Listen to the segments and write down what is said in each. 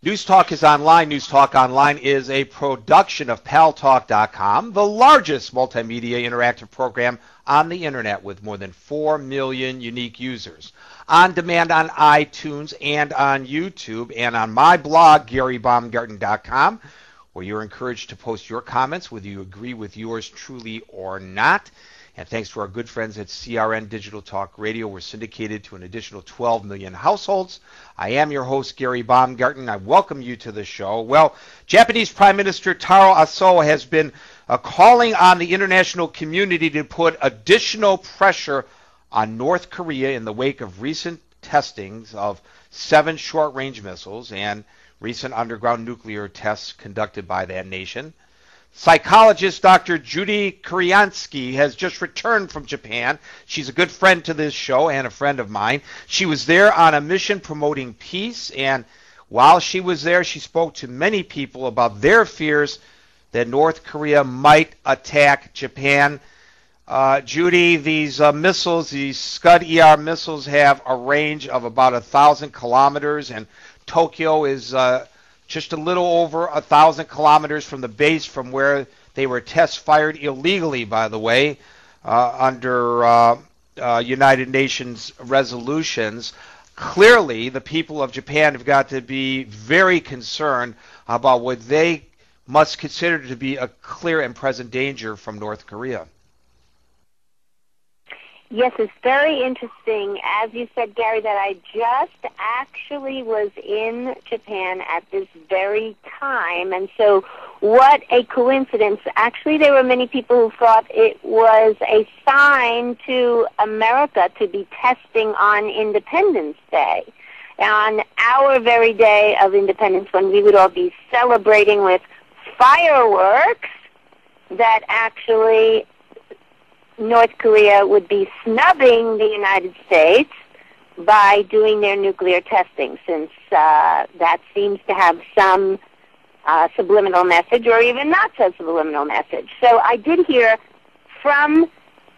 News Talk is online. News Talk Online is a production of Paltalk.com, the largest multimedia interactive program on the internet with more than 4 million unique users. On demand on iTunes and on YouTube and on my blog, GaryBaumgarten.com, where you're encouraged to post your comments, whether you agree with yours truly or not. And thanks to our good friends at CRN Digital Talk Radio, we're syndicated to an additional 12 million households. I am your host, Gary Baumgarten. I welcome you to the show. Well, Japanese Prime Minister Taro Aso has been calling on the international community to put additional pressure on North Korea in the wake of recent testings of 7 short-range missiles and recent underground nuclear tests conducted by that nation. Psychologist Dr. Judy Kuriansky has just returned from Japan. She's a good friend to this show and a friend of mine. She was there on a mission promoting peace, and while she was there, she spoke to many people about their fears that North Korea might attack Japan. Judy, these missiles, these Scud-ER missiles, have a range of about 1,000 kilometers, and Tokyo is just a little over 1,000 kilometers from the base from where they were test fired illegally, by the way, under United Nations resolutions. Clearly, the people of Japan have got to be very concerned about what they must consider to be a clear and present danger from North Korea. Yes, it's very interesting, as you said, Gary, that I just actually was in Japan at this very time. And so what a coincidence. Actually, there were many people who thought it was a sign to America to be testing on Independence Day, on our very day of independence, when we would all be celebrating with fireworks, that actually North Korea would be snubbing the United States by doing their nuclear testing, since that seems to have some subliminal message, or even not so subliminal message. So I did hear from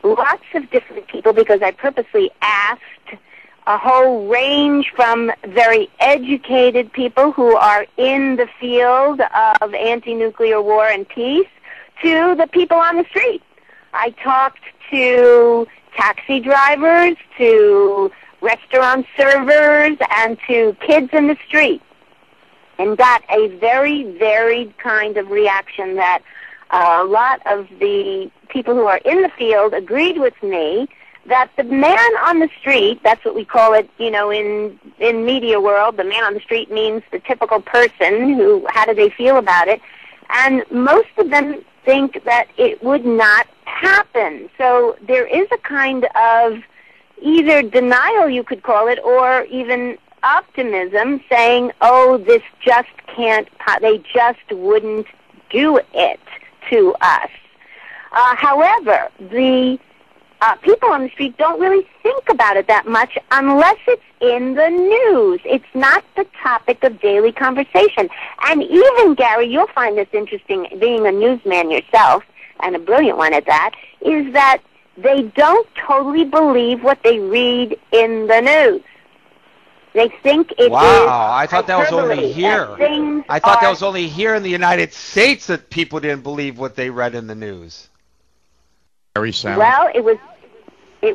lots of different people, because I purposely asked a whole range from very educated people who are in the field of anti-nuclear war and peace to the people on the street. I talked to taxi drivers, to restaurant servers, and to kids in the street, and got a very varied kind of reaction that a lot of the people who are in the field agreed with me that the man on the street, that's what we call it, you know, in media world, the man on the street means the typical person who, how do they feel about it? And most of them think that it would not happen. So there is a kind of either denial, you could call it, or even optimism, saying, oh, this just can't, they just wouldn't do it to us. However, the people on the street don't really think about it that much unless it's in the news. It's not the topic of daily conversation. And even, Gary, you'll find this interesting, being a newsman yourself, and a brilliant one at that, is that they don't totally believe what they read in the news. They think it is. Wow, I thought that was only here. I thought that was only here in the United States that people didn't believe what they read in the news. Very sound. Well, it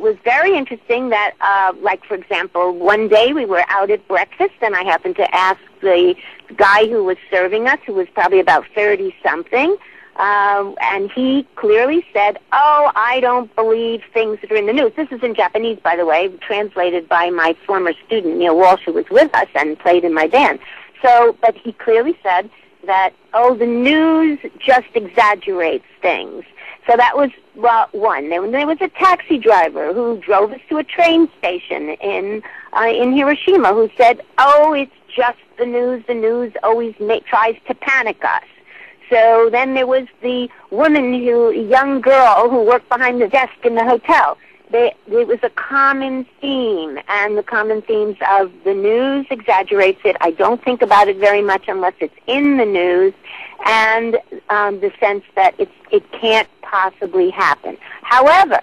was very interesting that, like, for example, one day we were out at breakfast, and I happened to ask the guy who was serving us, who was probably about 30-something, and he clearly said, oh, I don't believe things that are in the news. This is in Japanese, by the way, translated by my former student, Neil Walsh, who was with us and played in my band. So, but he clearly said that, oh, the news just exaggerates things. So that was, well, one. Then there was a taxi driver who drove us to a train station in Hiroshima, who said, oh, it's just the news always tries to panic us. So then there was the young girl who worked behind the desk in the hotel. It was a common theme, and the common themes of the news exaggerates it. I don't think about it very much unless it's in the news, and the sense that it can't possibly happen. However,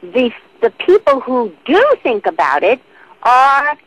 the people who do think about it are,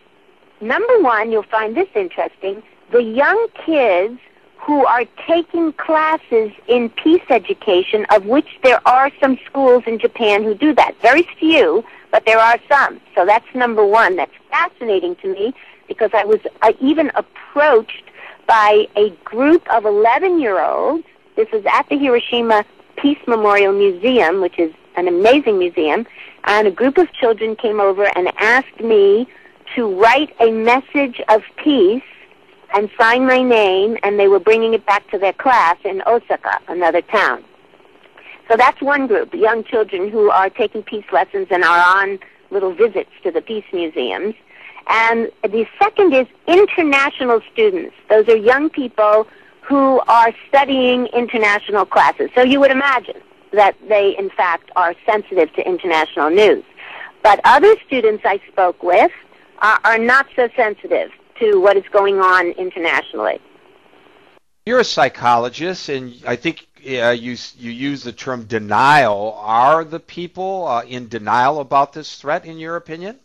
number one, you'll find this interesting, the young kids who are taking classes in peace education, of which there are some schools in Japan who do that. Very few, but there are some. So that's number one. That's fascinating to me because I was even approached by a group of 11-year-olds. This was at the Hiroshima Peace Memorial Museum, which is an amazing museum, and a group of children came over and asked me to write a message of peace and sign my name, and they were bringing it back to their class in Osaka, another town. So that's one group, young children who are taking peace lessons and are on little visits to the peace museums. And the second is international students. Those are young people who are studying international classes. So you would imagine that they, in fact, are sensitive to international news. But other students I spoke with are not so sensitive to what is going on internationally. You're a psychologist, and I think you use the term denial. Are the people in denial about this threat, in your opinion?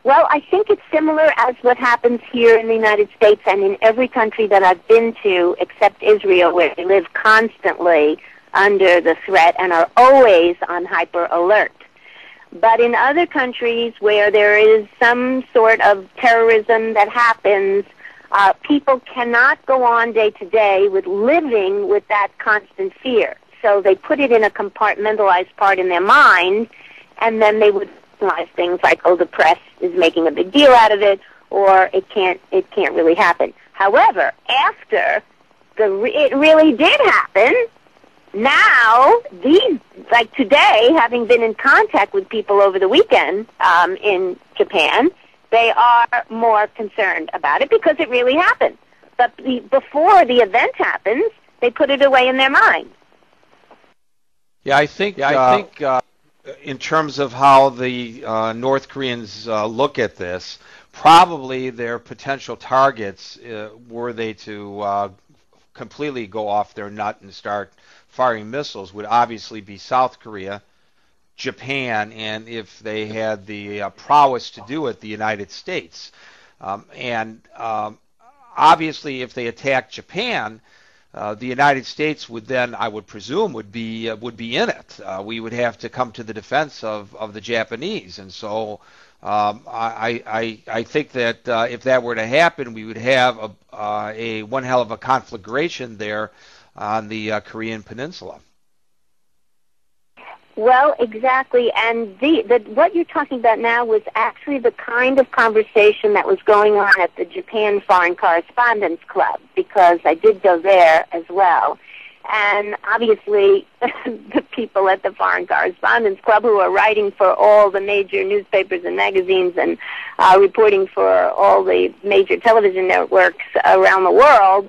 Well, I think it's similar as what happens here in the United States and in every country that I've been to except Israel, where they live constantly under the threat and are always on hyper alert. But in other countries where there is some sort of terrorism that happens, people cannot go on day to day with living with that constant fear. So they put it in a compartmentalized part in their mind, and then they would realize things like, oh, the press is making a big deal out of it, or it can't really happen. However, after it really did happen, now, like today, having been in contact with people over the weekend in Japan, they are more concerned about it because it really happened. But before the event happens, they put it away in their mind. Yeah, I think in terms of how the North Koreans look at this, probably their potential targets, were they to completely go off their nut and start firing missiles, would obviously be South Korea, Japan, and if they had the prowess to do it, the United States. Obviously, if they attacked Japan, the United States would then, I would presume, would be in it. We would have to come to the defense of the Japanese, and so I think that if that were to happen, we would have a one hell of a conflagration there on the Korean Peninsula. Well, exactly, and what you're talking about now was actually the kind of conversation that was going on at the Japan Foreign Correspondents Club, because I did go there as well. And obviously, the people at the Foreign Correspondents Club who are writing for all the major newspapers and magazines and reporting for all the major television networks around the world